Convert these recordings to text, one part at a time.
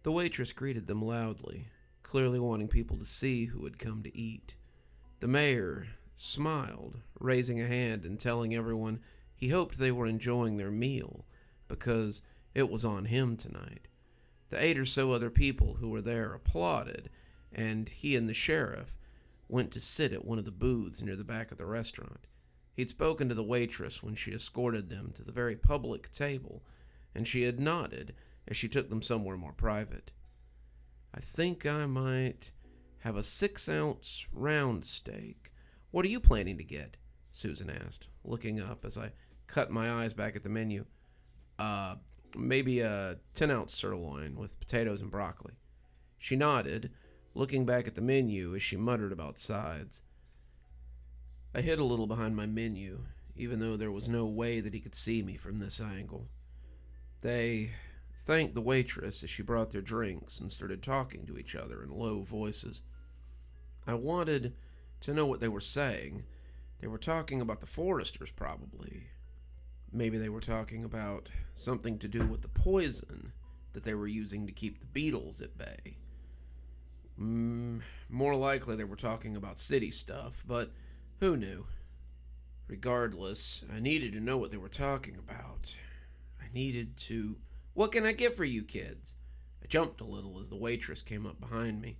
The waitress greeted them loudly, clearly wanting people to see who had come to eat. The mayor smiled, raising a hand and telling everyone he hoped they were enjoying their meal, because it was on him tonight. The 8 or so other people who were there applauded, and he and the sheriff went to sit at one of the booths near the back of the restaurant. He'd spoken to the waitress when she escorted them to the very public table, and she had nodded as she took them somewhere more private. "I think I might have a 6-ounce round steak. What are you planning to get?" Susan asked, looking up as I cut my eyes back at the menu. Maybe a 10-ounce sirloin with potatoes and broccoli." She nodded, looking back at the menu as she muttered about sides. I hid a little behind my menu, even though there was no way that he could see me from this angle. They thanked the waitress as she brought their drinks and started talking to each other in low voices. I wanted to know what they were saying. They were talking about the Foresters, probably. Maybe they were talking about something to do with the poison that they were using to keep the beetles at bay. More likely they were talking about city stuff, but who knew? Regardless, I needed to know what they were talking about. I needed to... "What can I get for you kids?" I jumped a little as the waitress came up behind me.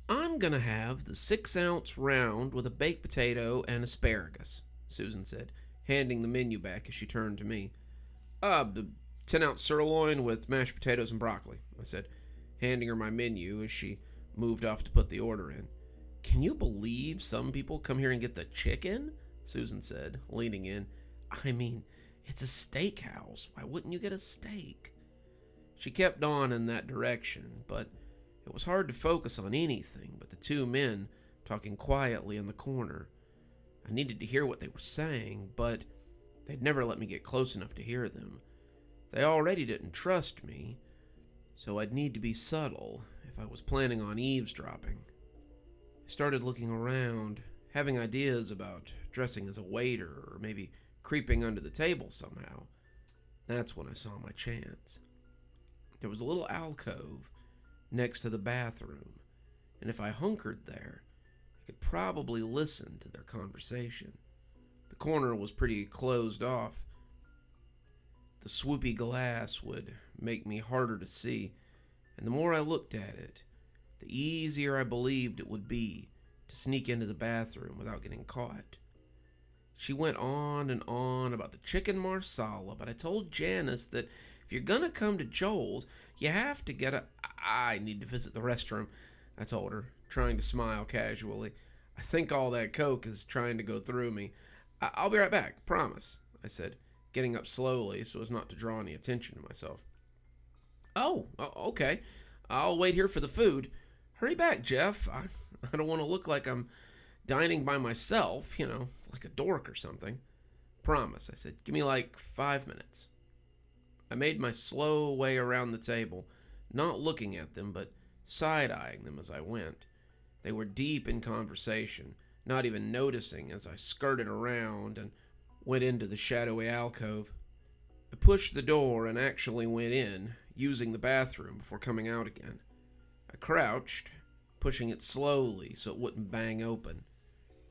"I'm gonna have the 6-ounce round with a baked potato and asparagus," Susan said, handing the menu back as she turned to me. The 10-ounce sirloin with mashed potatoes and broccoli," I said, handing her my menu as she moved off to put the order in. "Can you believe some people come here and get the chicken?" Susan said, leaning in. "I mean, it's a steakhouse. Why wouldn't you get a steak?" She kept on in that direction, but it was hard to focus on anything but the 2 men talking quietly in the corner. I needed to hear what they were saying, but they'd never let me get close enough to hear them. They already didn't trust me, so I'd need to be subtle if I was planning on eavesdropping. I started looking around, having ideas about dressing as a waiter or maybe creeping under the table somehow. That's when I saw my chance. There was a little alcove next to the bathroom, and if I hunkered there, I could probably listen to their conversation. The corner was pretty closed off. The swoopy glass would make me harder to see, and the more I looked at it, the easier I believed it would be to sneak into the bathroom without getting caught. She went on and on about the chicken marsala, but I told Janice that if you're gonna come to Joel's, you have to get I need to visit the restroom, I told her, trying to smile casually. "I think all that coke is trying to go through me. I'll be right back, promise," I said, getting up slowly so as not to draw any attention to myself. Oh, okay. I'll wait here for the food. Hurry back, Jeff. I don't want to look like I'm dining by myself, like a dork or something." "Promise," I said. "Give me like 5 minutes." I made my slow way around the table, not looking at them, but side-eyeing them as I went. They were deep in conversation, not even noticing as I skirted around and went into the shadowy alcove. I pushed the door and actually went in, using the bathroom before coming out again. I crouched, pushing it slowly so it wouldn't bang open,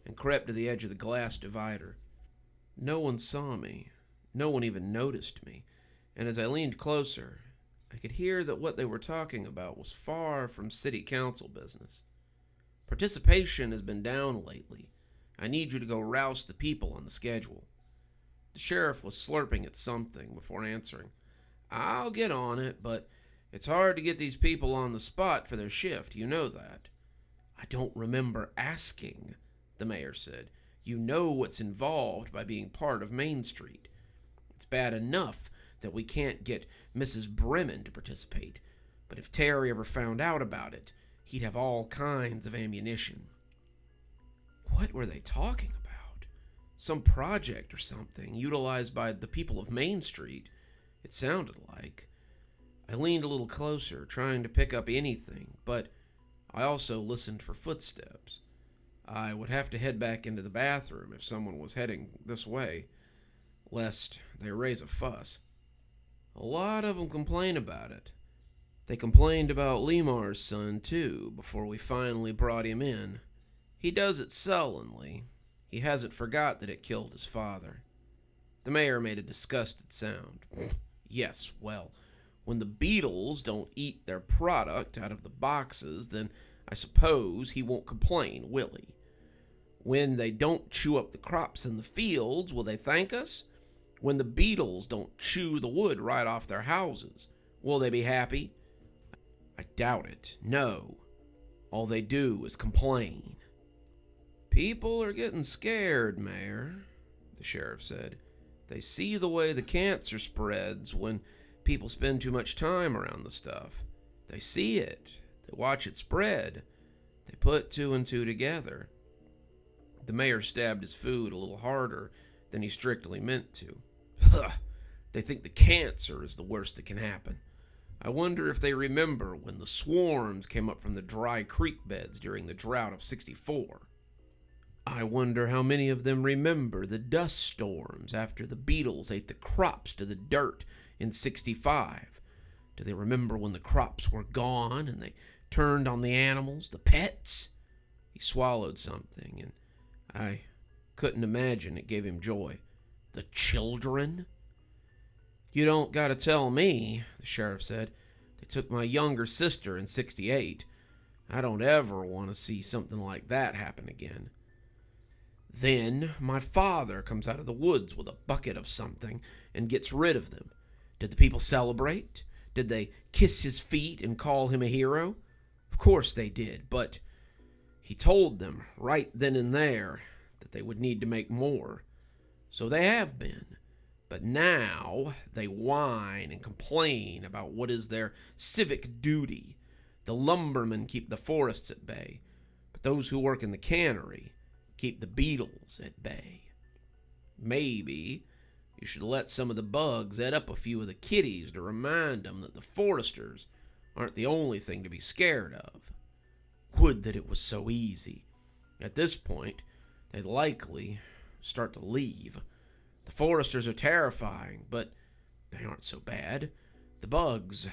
and crept to the edge of the glass divider. No one saw me. No one even noticed me, and as I leaned closer, I could hear that what they were talking about was far from city council business. "Participation has been down lately. I need you to go rouse the people on the schedule." The sheriff was slurping at something before answering. "I'll get on it, but it's hard to get these people on the spot for their shift, you know that." "I don't remember asking," the mayor said. "You know what's involved by being part of Main Street. It's bad enough that we can't get Mrs. Bremen to participate, but if Terry ever found out about it, he'd have all kinds of ammunition." What were they talking about? Some project or something utilized by the people of Main Street, it sounded like. I leaned a little closer, trying to pick up anything, but I also listened for footsteps. I would have to head back into the bathroom if someone was heading this way, lest they raise a fuss. A lot of them complain about it. They complained about Lemar's son, too, before we finally brought him in. He does it sullenly. He hasn't forgot that it killed his father. The mayor made a disgusted sound. Yes, well, when the beetles don't eat their product out of the boxes, then I suppose he won't complain, will he? When they don't chew up the crops in the fields, will they thank us? When the beetles don't chew the wood right off their houses, will they be happy? I doubt it. No. All they do is complain. People are getting scared, Mayor, the sheriff said. They see the way the cancer spreads when people spend too much time around the stuff. They see it. They watch it spread. They put two and two together. The mayor stabbed his food a little harder than he strictly meant to. They think the cancer is the worst that can happen. I wonder if they remember when the swarms came up from the dry creek beds during the drought of '64. I wonder how many of them remember the dust storms after the beetles ate the crops to the dirt in '65. Do they remember when the crops were gone and they turned on the animals, the pets? He swallowed something, and I couldn't imagine it gave him joy. The children? You don't gotta tell me, the sheriff said. They took my younger sister in '68. I don't ever want to see something like that happen again. Then my father comes out of the woods with a bucket of something and gets rid of them. Did the people celebrate? Did they kiss his feet and call him a hero? Of course they did, but he told them right then and there that they would need to make more. So they have been. But now they whine and complain about what is their civic duty. The lumbermen keep the forests at bay, but those who work in the cannery keep the beetles at bay. Maybe you should let some of the bugs eat up a few of the kitties to remind them that the foresters aren't the only thing to be scared of. Would that it was so easy. At this point, they'd likely start to leave. The foresters are terrifying, but they aren't so bad. The bugs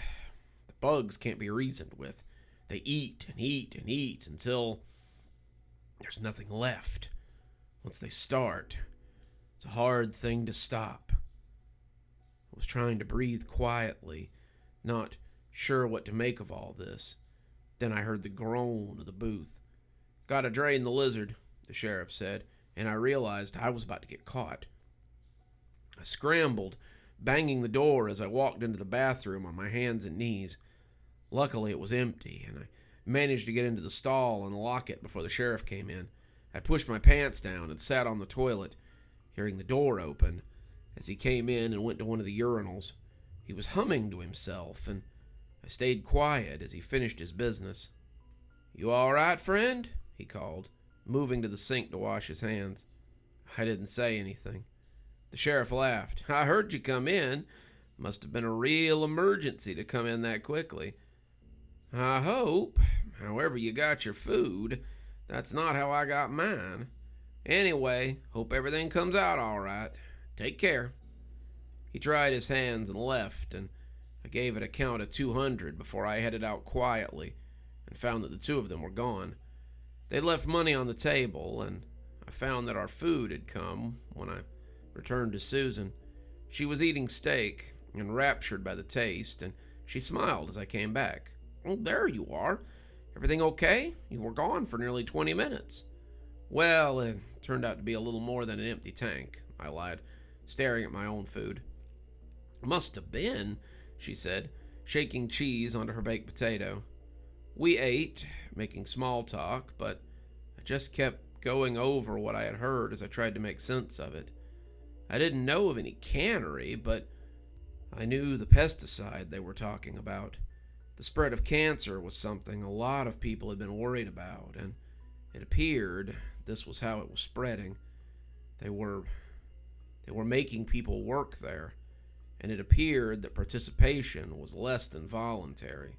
can't be reasoned with. They eat and eat and eat until there's nothing left. Once they start, it's a hard thing to stop. I was trying to breathe quietly, not sure what to make of all this. Then I heard the groan of the booth. Gotta drain the lizard, the sheriff said, and I realized I was about to get caught. I scrambled, banging the door as I walked into the bathroom on my hands and knees. Luckily, it was empty, and I managed to get into the stall and lock it before the sheriff came in. I pushed my pants down and sat on the toilet, hearing the door open as he came in and went to one of the urinals. He was humming to himself, and I stayed quiet as he finished his business. "You all right, friend?" he called, moving to the sink to wash his hands. I didn't say anything. The sheriff laughed. "I heard you come in. Must have been a real emergency to come in that quickly. I hope, however you got your food, that's not how I got mine. Anyway, hope everything comes out all right. Take care." He dried his hands and left, and I gave it a count of 200 before I headed out quietly and found that the two of them were gone. They'd left money on the table, and I found that our food had come when I returned to Susan. She was eating steak, enraptured by the taste, and she smiled as I came back. "Oh, there you are. Everything okay? You were gone for nearly 20 minutes. "Well, it turned out to be a little more than an empty tank," I lied, staring at my own food. "Must have been," she said, shaking cheese onto her baked potato. We ate, making small talk, but I just kept going over what I had heard as I tried to make sense of it. I didn't know of any cannery, but I knew the pesticide they were talking about. The spread of cancer was something a lot of people had been worried about, and it appeared this was how it was spreading. They were making people work there, and it appeared that participation was less than voluntary.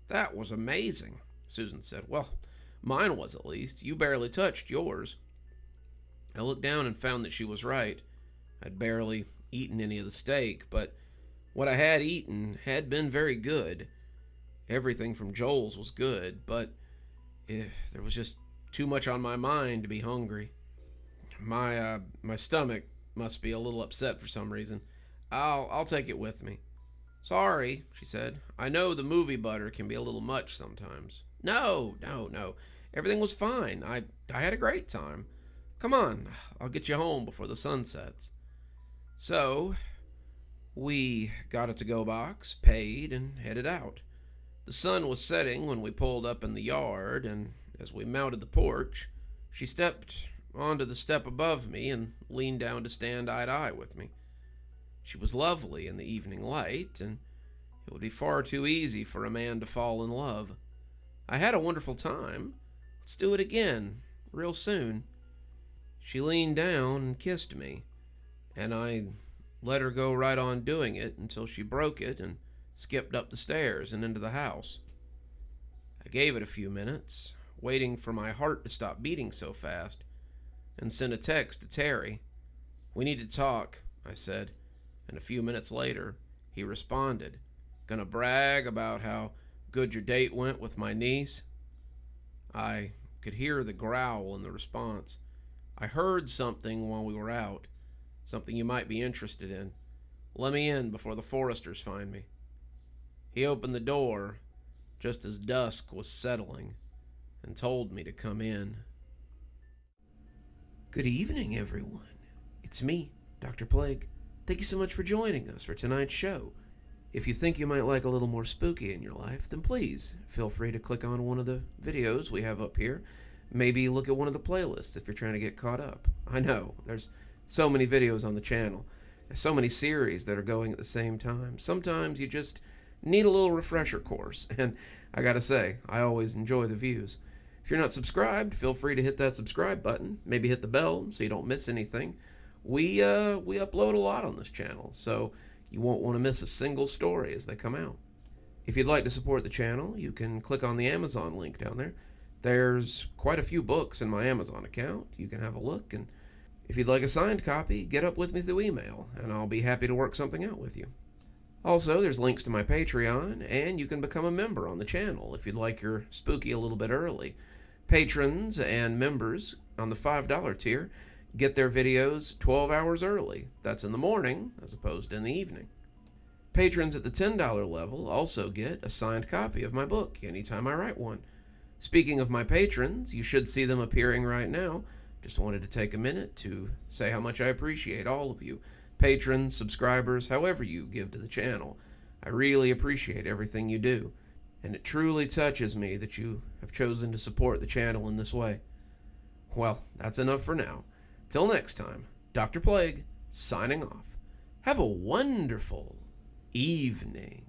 "That was amazing," Susan said. "Well, mine was at least. You barely touched yours." I looked down and found that she was right. I'd barely eaten any of the steak, but what I had eaten had been very good. Everything from Joel's was good, but there was just too much on my mind to be hungry. My stomach must be a little upset for some reason. I'll take it with me. Sorry, she said. I know the movie butter can be a little much sometimes. No. Everything was fine. I had a great time. Come on, I'll get you home before the sun sets. So, we got a to-go box, paid, and headed out. The sun was setting when we pulled up in the yard, and as we mounted the porch, she stepped onto the step above me and leaned down to stand eye to eye with me. She was lovely in the evening light, and it would be far too easy for a man to fall in love. I had a wonderful time. Let's do it again, real soon. She leaned down and kissed me, and I let her go right on doing it until she broke it and skipped up the stairs and into the house. I gave it a few minutes, waiting for my heart to stop beating so fast, and sent a text to Terry. We need to talk, I said, and a few minutes later, he responded, Gonna brag about how good your date went with my niece? I could hear the growl in the response. I heard something while we were out, something you might be interested in. Let me in before the foresters find me. He opened the door just as dusk was settling and told me to come in. Good evening, everyone. It's me, Dr. Plague. Thank you so much for joining us for tonight's show. If you think you might like a little more spooky in your life, then please feel free to click on one of the videos we have up here. Maybe look at one of the playlists if you're trying to get caught up. I know, there's so many videos on the channel. There's so many series that are going at the same time. Sometimes you just need a little refresher course, and I gotta say, I always enjoy the views. If you're not subscribed, feel free to hit that subscribe button. Maybe hit the bell so you don't miss anything. We upload a lot on this channel, so you won't want to miss a single story as they come out. If you'd like to support the channel, you can click on the Amazon link down there. There's quite a few books in my Amazon account. You can have a look, and if you'd like a signed copy, get up with me through email, and I'll be happy to work something out with you. Also, there's links to my Patreon, and you can become a member on the channel if you'd like your spooky a little bit early. Patrons and members on the $5 tier get their videos 12 hours early. That's in the morning, as opposed to in the evening. Patrons at the $10 level also get a signed copy of my book anytime I write one. Speaking of my patrons, you should see them appearing right now. Just wanted to take a minute to say how much I appreciate all of you. Patrons, subscribers, however you give to the channel. I really appreciate everything you do, and it truly touches me that you have chosen to support the channel in this way. Well, that's enough for now. Till next time, Dr. Plague, signing off. Have a wonderful evening.